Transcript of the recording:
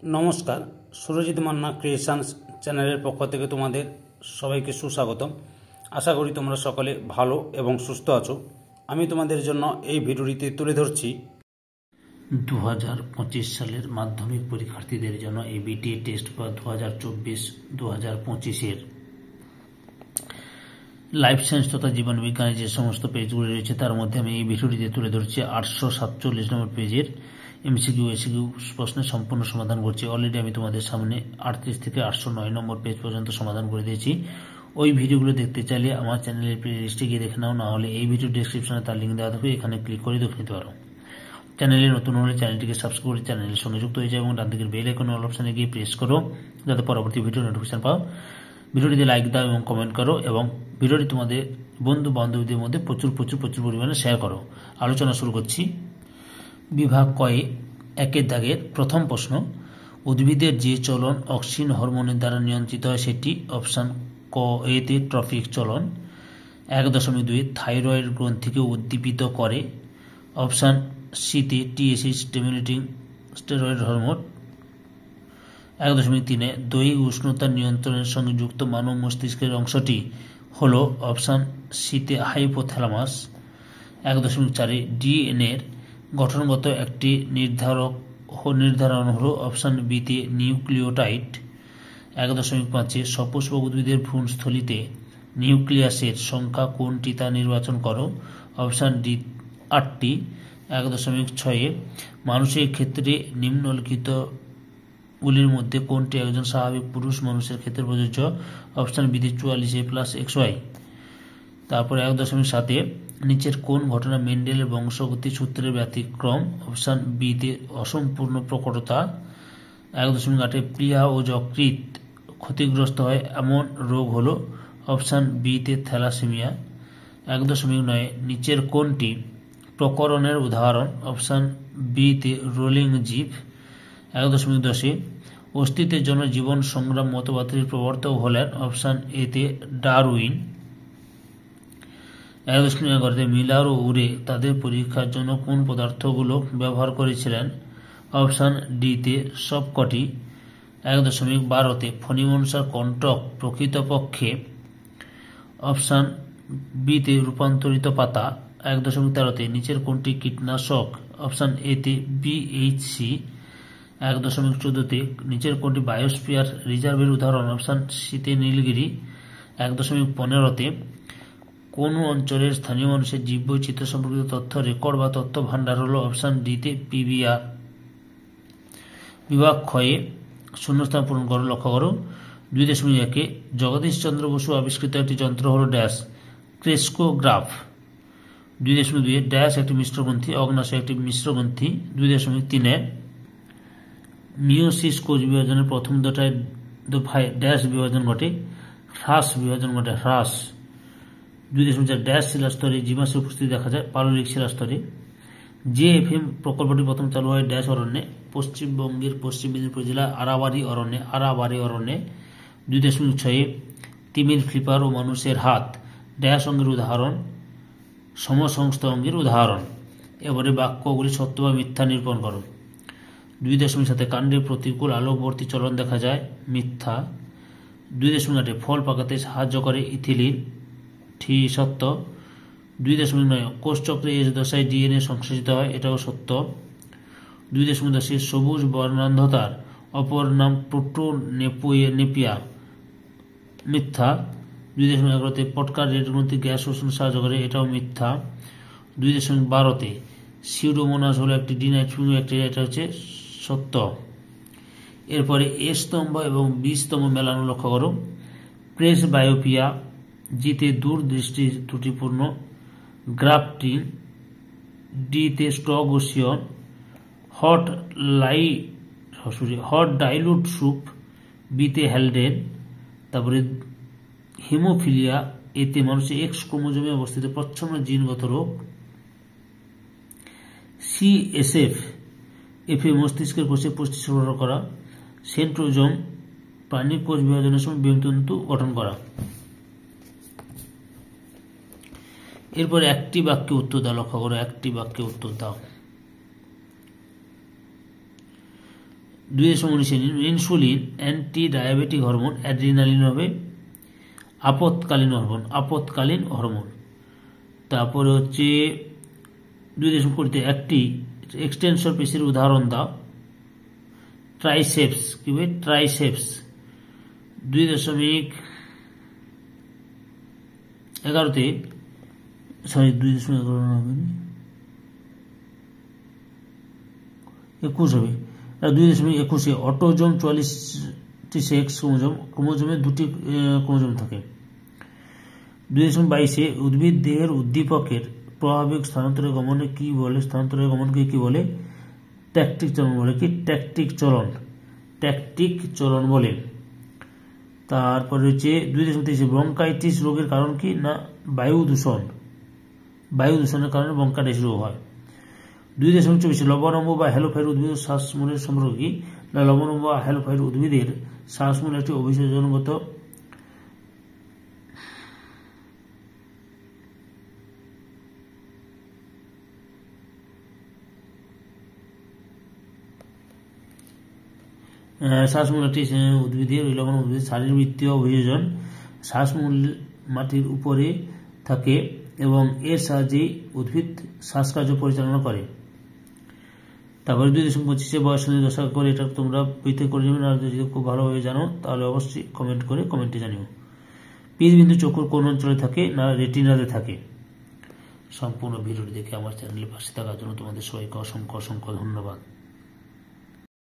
নমস্কার, সুরজিৎ মান্না ক্রিয়েশনস চ্যানেলের পক্ষ থেকে তোমাদের সবাইকে সুস্বাগতম। আশা করি তোমরা সকলে ভালো এবং সুস্থ আছো। আমি তোমাদের জন্য এই ভিডিওটিতে তুলে ধরছি 2025 সালের মাধ্যমিক পরীক্ষার্থীদের জন্য এবিটি টেস্ট বা 2024-2025 লাইফ সায়েন্স তথা জীবন বিজ্ঞানের যে সমস্ত পেজগুলি রয়েছে তার মধ্যে আমি এই ভিডিওটিতে তুলে ধরছি 847 নম্বর পেজের এমসিকিউ এসিকিউ প্রশ্নের সম্পূর্ণ সমাধান করছি। অলরেডি আমি তোমাদের সামনে 38 থেকে 809 নম্বর পেজ পর্যন্ত সমাধান করে দিয়েছি। ওই ভিডিওগুলো দেখতে চাইলে আমার চ্যানেলের প্লেলিস্টে গিয়ে দেখে নাও, না হলে এই ভিডিও ডেসক্রিপশনে তার লিঙ্ক দেওয়া থাকবে, এখানে ক্লিক করে দেখে নিতে পারো। চ্যানেলে নতুন হলে চ্যানেলটিকে সাবস্ক্রাইব করে চ্যানেলের সঙ্গে যুক্ত হয়ে যায় এবং ডান দিকের বেল আইকনের অল অপশনে গিয়ে প্রেস করো যাতে পরবর্তী ভিডিও নোটিফিকেশন পাও। ভিডিওটিতে লাইক দাও এবং কমেন্ট করো এবং ভিডিওটি তোমাদের বন্ধু বান্ধবীদের মধ্যে প্রচুর পরিমাণে শেয়ার করো। আলোচনা শুরু করছি। বিভাগ কয়ে একের দাগের প্রথম প্রশ্ন, উদ্ভিদের যে চলন অক্সিন হরমোনের দ্বারা নিয়ন্ত্রিত হয় সেটি অপশান ক এতে ট্রফিক চলন। 1.2 থাইরয়েড গ্রন্থিকে উদ্দীপিত করে। অপশান সিতে টিএসএইচ স্টিমুলেটিং স্টেরয়েড হরমোন। 1.3 দৈহিক উষ্ণতা নিয়ন্ত্রণের সঙ্গে যুক্ত মানব মস্তিষ্কের অংশটি হল অপশান সিতে হাইপোথ্যালামাস। 1.4 ডিএনএর গঠনগত একটি নির্ধারণ হল অপশান বিতে নিউক্লিওটাইড। 1.5 সপুষ্পক উদ্ভিদের ভ্রূণস্থলিতে নিউক্লিয়াসের সংখ্যা কোনটি তা নির্বাচন করো। অপশান ডি 8টি। 1.6 মানুষের ক্ষেত্রে নিম্নলিখিতগুলির মধ্যে কোনটি একজন স্বাভাবিক পুরুষ মানুষের ক্ষেত্রে প্রযোজ্য। অপশান বিতে 44A+XY। তারপরে 1.7 নিচের কোন ঘটনা মেন্ডেলের বংশগতি সূত্রের ব্যতিক্রম। অপশান বিতে অসম্পূর্ণ প্রকটতা। 1.8 প্লিহা ও যকৃৎ ক্ষতিগ্রস্ত হয় এমন রোগ হল অপশান বিতে থ্যালাসেমিয়া। 1.9 নিচের কোনটি প্রকরণের উদাহরণ। অপশান বিতে রোলিং জিভ। 1.10 অস্তিত্বের জন্য জীবন সংগ্রাম মতবাদটির প্রবর্তক হলেন অপশান এতে ডারউইন। 1.11 মিলার ও উরে তাদের পরীক্ষার জন্য কোন পদার্থগুলো ব্যবহার করেছিলেন। অপশান ডিতে সবকটি। 1.12 ফণিমনসার কণ্টক প্রকৃতপক্ষে অপশান বিতে রূপান্তরিত পাতা। 1.13 নিচের কোনটি কীটনাশক। অপশান এতে বিএইচসি। 1.14 নিচের কোনটি বায়োস্ফিয়ার রিজার্ভের উদাহরণ। অপশান সিতে নীলগিরি। 1.15 কোন অঞ্চলের স্থানীয় মানুষের জীববৈচিত্র্য সম্পর্কিত তথ্য রেকর্ড বা তথ্য ভাণ্ডার হল। অপশান ডিতে পিবিআর। বিভাগ ক্ষয়ে শূন্যস্থান পূরণ করো। লক্ষ্য করো 2.1 জগদীশচন্দ্র বসু আবিষ্কৃত একটি যন্ত্র হল ড্যাশ ক্রেস্কোগ্রাফ। 2.2 ড্যাশ একটি মিশ্রগ্রন্থি, অগ্নাশয় একটি মিশ্রগ্রন্থি। 2.3 মিওসিস কোষ বিভাজনের প্রথম দফায় ড্যাশ বিভাজন ঘটে, হ্রাস বিভাজন ঘটে, হ্রাস। 2.4 ড্যাশ শিলাস্তরে জীবাশ্মের উপস্থিতি দেখা যায়, পাললিক শিলাস্তরে। জেএফএম প্রকল্পটি প্রথম চালু হয় ড্যাশ অরণ্যে, পশ্চিমবঙ্গের পশ্চিম মেদিনীপুর জেলার আরাবাড়ি অরণ্যে। 2.6 তিমির ফ্লিপার ও মানুষের হাত ড্যাশ অঙ্গের উদাহরণ, সমসংস্থ অঙ্গের উদাহরণ। এবারে বাক্যগুলি সত্য বা মিথ্যা নিরূপণ করো। 2.7 কাণ্ডে প্রতিকূল আলোকবর্তী চলন দেখা যায়, মিথ্যা। 2.8 ফল পাকাতে সাহায্য করে ইথিলিন, ঠিক সত্য। 2.9 কোষচক্রে এস দশায় ডিএনএ সংশ্লেষিত হয়, এটাও সত্য। 2.10 সবুজ বর্ণান্ধতার অপর নাম প্রোটোনেপিয়া, মিথ্যা। 2.11 পটকা রেড গ্রন্থি গ্যাস শোষণে সাহায্য করে, এটাও মিথ্যা। 2.12 সিউডোমোনাস হলো একটি ডিনাইট্রিক ব্যাকটেরিয়া, এটা হচ্ছে সত্য। এরপরে এ স্তম্ভ এবং বি স্তম্ভ মেলানো লক্ষ্য করো। প্রেসবায়োপিয়া, জিতে দূরদৃষ্টি ত্রুটিপূর্ণ, গ্রাফটিং। ডিতে স্ট্রগোসিয়ন, হট ডাইলুট স্যুপ। বিতে হ্যালডেন। তারপরে হিমোফিলিয়া, এতে মানুষের এক্স ক্রোমোজোমে অবস্থিত প্রচ্ছন্ন জিনগত রোগ। সিএসএফ মস্তিষ্কের কোষে পুষ্টি সরবরাহ করা। সেন্ট্রোজোম প্রাণীর কোষ বিভাজনের সময় বীজতন্তু গঠন করা। এরপর একটি বাক্যে উত্তর দাও। লক্ষ্য করো একটি বাক্যে উত্তর দাও। 2.19 insulin anti diabetic hormone, adrenaline হবে আপতকালীন হরমোন। তারপরে হচ্ছে 2.20 একটি এক্সটেনশন পেশির উদাহরণ দাও। ট্রাইসেপস, কি বলে ট্রাইসেপস। 2.11 সরি 2.11 হবে 2.21 অটোজোম 44টি সেক্স ক্রোমোজোমে 2টি ক্রোমোজোম থাকে। 2.22 উদ্ভিদ দেহের উদ্দীপকের প্রভাবিক স্থানান্তরে গমনে কি বলে? স্থানান্তরে গমনকে কি বলে? ট্যাকটিক চলন বলে। কি ট্যাকটিক চলন বলে। তারপরে হচ্ছে 2.23 ব্রঙ্কাইটিস রোগের কারণ কি? না বায়ু দূষণের কারণে ব্রঙ্কাইটিস রোগ হয়। 2.24 লবণাম্ব বা হ্যালোফাইট উদ্ভিদ শ্বাসমূলের সম্পর্ক কি? না লবণাম্ব বা হ্যালোফাইট উদ্ভিদের শ্বাসমূল একটি অভিযোজনগত শ্বাসমূল একটি উদ্ভিদের উদ্ভিদের শারীরবৃত্তীয় অভিযোজন। শ্বাসমূল মাটির উপরে থাকে এবং এর সাহায্যে উদ্ভিদ শ্বাসকার্য পরিচালনা করে। তারপরে 2.25 বয়স দশা করে, এটা তোমরা বইতে করে নেবে। আর যদি খুব ভালোভাবে জানো তাহলে অবশ্যই কমেন্টে জানিও। পিচবিন্দু চক্ষুর কোন অঞ্চলে থাকে? না রেটিনাতে থাকে। সম্পূর্ণ ভিডিওটি দেখে আমার চ্যানেলের পাশে থাকার জন্য তোমাদের সবাইকে অসংখ্য ধন্যবাদ।